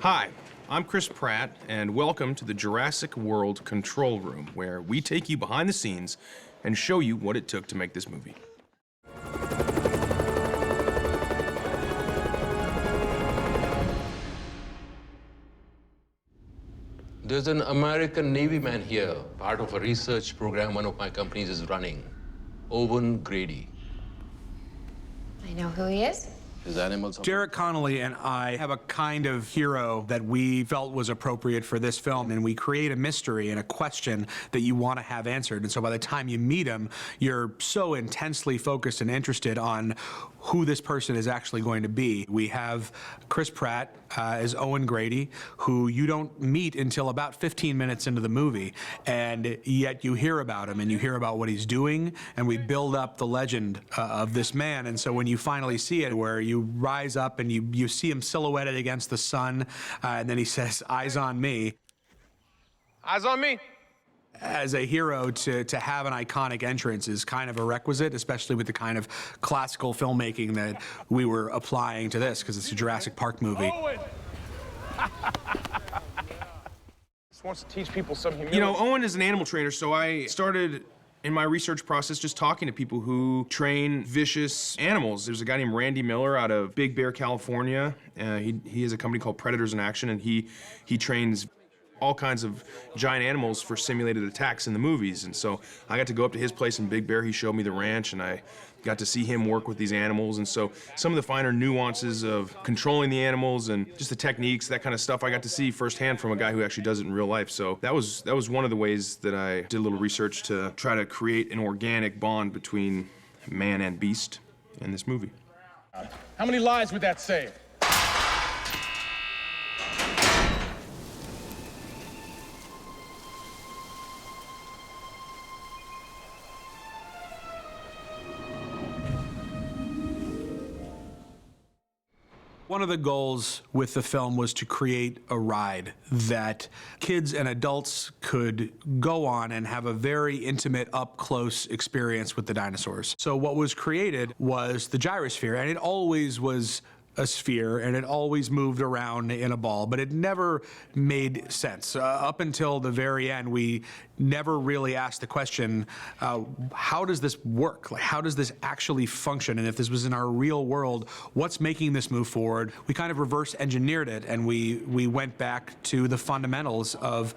Hi, I'm Chris Pratt, and welcome to the Jurassic World control room, where we take you behind the scenes and show you what it took to make this movie. There's an American Navy man here, part of a research program one of my companies is running. Owen Grady. I know who he is. His animals. Derek Connolly and I have a kind of hero that we felt was appropriate for this film, and we create a mystery and a question that you want to have answered. And so by the time you meet him, you're so intensely focused and interested on who this person is actually going to be. We have Chris Pratt as Owen Grady, who you don't meet until about 15 minutes into the movie, and yet you hear about him and you hear about what he's doing, and we build up the legend of this man. And so when you finally see it, where you rise up and you see him silhouetted against the sun, and then he says, "Eyes on me." Eyes on me. As a hero, to have an iconic entrance is kind of a requisite, especially with the kind of classical filmmaking that we were applying to this, because it's a Jurassic Park movie. Owen! Just wants to teach people some humility. You know, Owen is an animal trainer, so I started in my research process just talking to people who train vicious animals. There's a guy named Randy Miller out of Big Bear, California. He has a company called Predators in Action, and he trains all kinds of giant animals for simulated attacks in the movies. And so I got to go up to his place in Big Bear. He showed me the ranch, and I got to see him work with these animals. And so some of the finer nuances of controlling the animals and just the techniques, that kind of stuff, I got to see firsthand from a guy who actually does it in real life. So that was one of the ways that I did a little research to try to create an organic bond between man and beast in this movie. How many lives would that save? One of the goals with the film was to create a ride that kids and adults could go on and have a very intimate, up-close experience with the dinosaurs. So what was created was the Gyrosphere, and it always was a sphere, and it always moved around in a ball, but it never made sense. Up until the very end, we never really asked the question, how does this work? Like, how does this actually function? And if this was in our real world, what's making this move forward? We kind of reverse engineered it, and we went back to the fundamentals of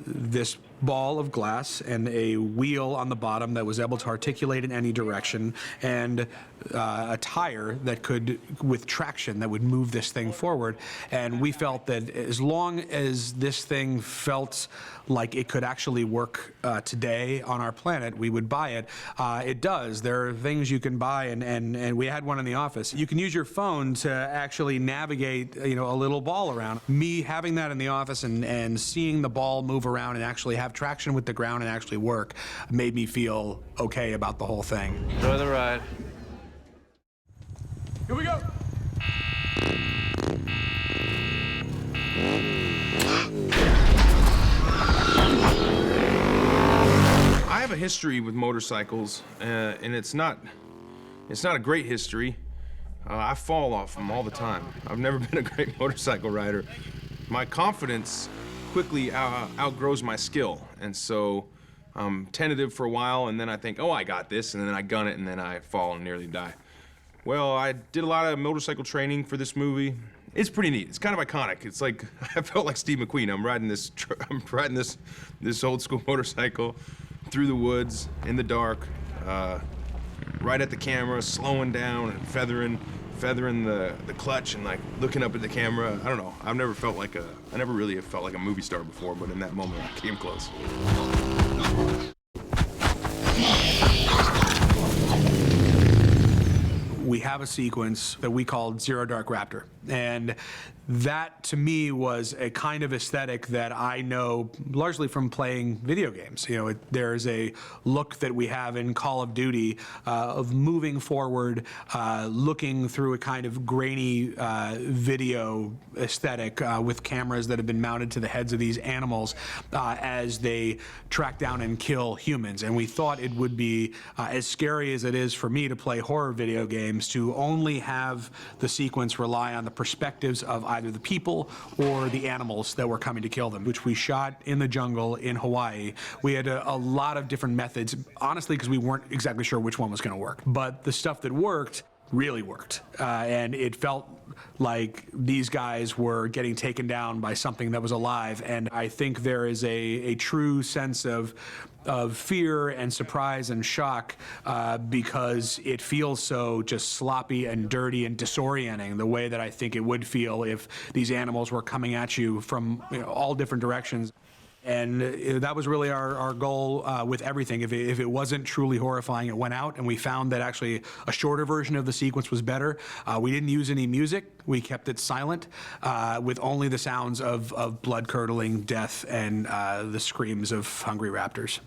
this ball of glass and a wheel on the bottom that was able to articulate in any direction, and a tire that could, with traction, that would move this thing forward. And we felt that as long as this thing felt like it could actually work today on our planet, we would buy it. It does. There are things you can buy, and we had one in the office. You can use your phone to actually navigate, a little ball around. Me having that in the office and seeing the ball move around and actually have traction with the ground and actually work made me feel okay about the whole thing. Enjoy the ride. Here we go. I have a history with motorcycles, and it's not a great history. I fall off them all the time. I've never been a great motorcycle rider. My confidence quickly outgrows my skill, and so I'm tentative for a while, and then I think, oh, I got this, and then I gun it, and then I fall and nearly die. Well, I did a lot of motorcycle training for this movie. It's pretty neat. It's kind of iconic. It's like, I felt like Steve McQueen. I'm riding this old school motorcycle through the woods, in the dark, right at the camera, slowing down and feathering the clutch and like looking up at the camera. I don't know. I never really have felt like a movie star before, but in that moment I came close. We have a sequence that we called Zero Dark Raptor, and that to me was a kind of aesthetic that I know largely from playing video games. There's a look that we have in Call of Duty of moving forward, looking through a kind of grainy video aesthetic with cameras that have been mounted to the heads of these animals as they track down and kill humans. And we thought it would be as scary as it is for me to play horror video games, to only have the sequence rely on the the perspectives of either the people or the animals that were coming to kill them, which we shot in the jungle in Hawaii. We had a lot of different methods, honestly, because we weren't exactly sure which one was going to work. But the stuff that worked really worked. And it felt like these guys were getting taken down by something that was alive. And I think there is a true sense of fear and surprise and shock because it feels so just sloppy and dirty and disorienting, the way that I think it would feel if these animals were coming at you from all different directions. And that was really our goal with everything. If it wasn't truly horrifying, it went out, and we found that actually a shorter version of the sequence was better. We didn't use any music. We kept it silent with only the sounds of blood-curdling death and the screams of hungry raptors.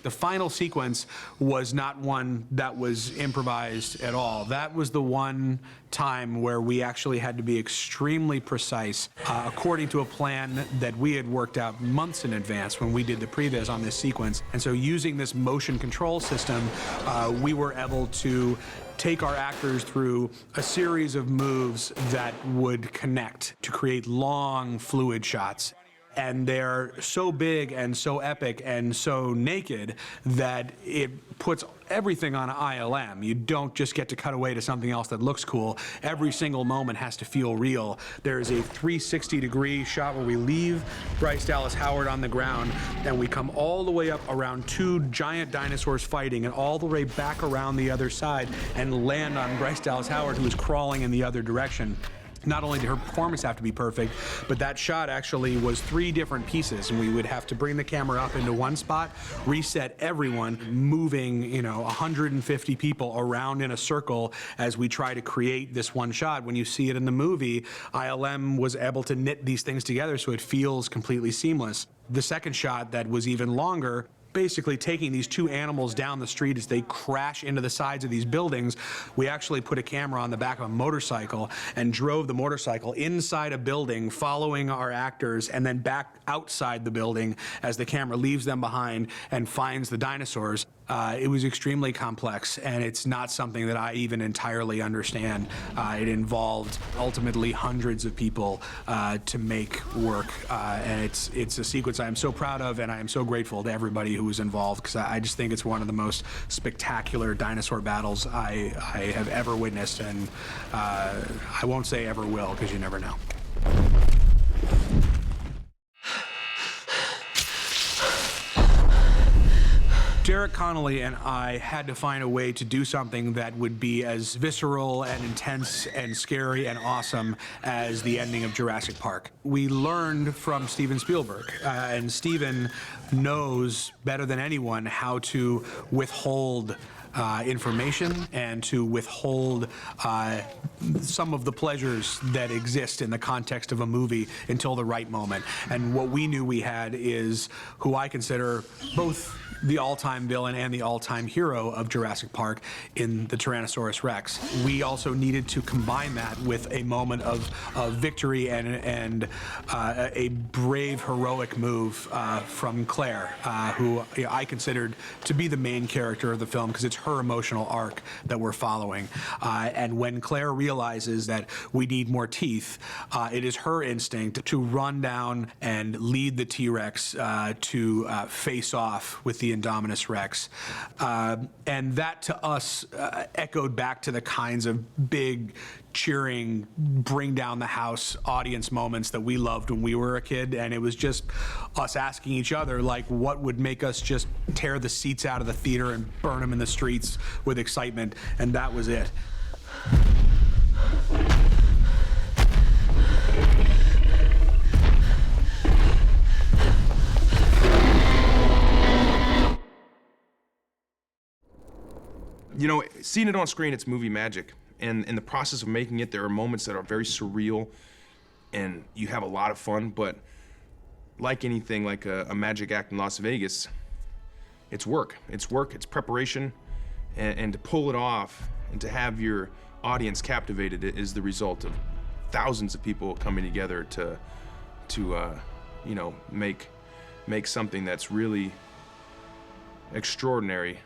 The final sequence was not one that was improvised at all. That was the one time where we actually had to be extremely precise according to a plan that we had worked out months in advance when we did the previs on this sequence. And so using this motion control system, we were able to take our actors through a series of moves that would connect to create long, fluid shots. And they're so big and so epic and so naked that it puts everything on ILM. You don't just get to cut away to something else that looks cool. Every single moment has to feel real. There's a 360-degree shot where we leave Bryce Dallas Howard on the ground, and we come all the way up around two giant dinosaurs fighting, and all the way back around the other side and land on Bryce Dallas Howard, who is crawling in the other direction. Not only did her performance have to be perfect, but that shot actually was 3 different pieces, and we would have to bring the camera up into one spot, reset everyone, moving 150 people around in a circle as we try to create this one shot. When you see it in the movie, ILM was able to knit these things together so it feels completely seamless. The second shot that was even longer, basically taking these 2 animals down the street as they crash into the sides of these buildings. We actually put a camera on the back of a motorcycle and drove the motorcycle inside a building, following our actors, and then back outside the building as the camera leaves them behind and finds the dinosaurs. It was extremely complex, and it's not something that I even entirely understand. It involved ultimately hundreds of people to make work, and it's a sequence I am so proud of, and I am so grateful to everybody who was involved, because I just think it's one of the most spectacular dinosaur battles I have ever witnessed, and I won't say ever will, because you never know. Derek Connolly and I had to find a way to do something that would be as visceral and intense and scary and awesome as the ending of Jurassic Park. We learned from Steven Spielberg, and Steven knows better than anyone how to withhold information and to withhold some of the pleasures that exist in the context of a movie until the right moment. And what we knew we had is who I consider both the all-time villain and the all-time hero of Jurassic Park in the Tyrannosaurus Rex. We also needed to combine that with a moment of victory and a brave, heroic move from Claire, who I considered to be the main character of the film, because it's her emotional arc that we're following. And when Claire realizes that we need more teeth, it is her instinct to run down and lead the T-Rex to face off with the Indominus Rex. And that to us echoed back to the kinds of big, cheering, bring down the house audience moments that we loved when we were a kid. And it was just us asking each other, like, what would make us just tear the seats out of the theater and burn them in the streets with excitement. And that was it. You know, seeing it on screen, it's movie magic. And in the process of making it, there are moments that are very surreal, and you have a lot of fun. But like anything, like a magic act in Las Vegas, it's work. It's work, it's preparation, and to pull it off and to have your audience captivated is the result of thousands of people coming together to you know, make something that's really extraordinary.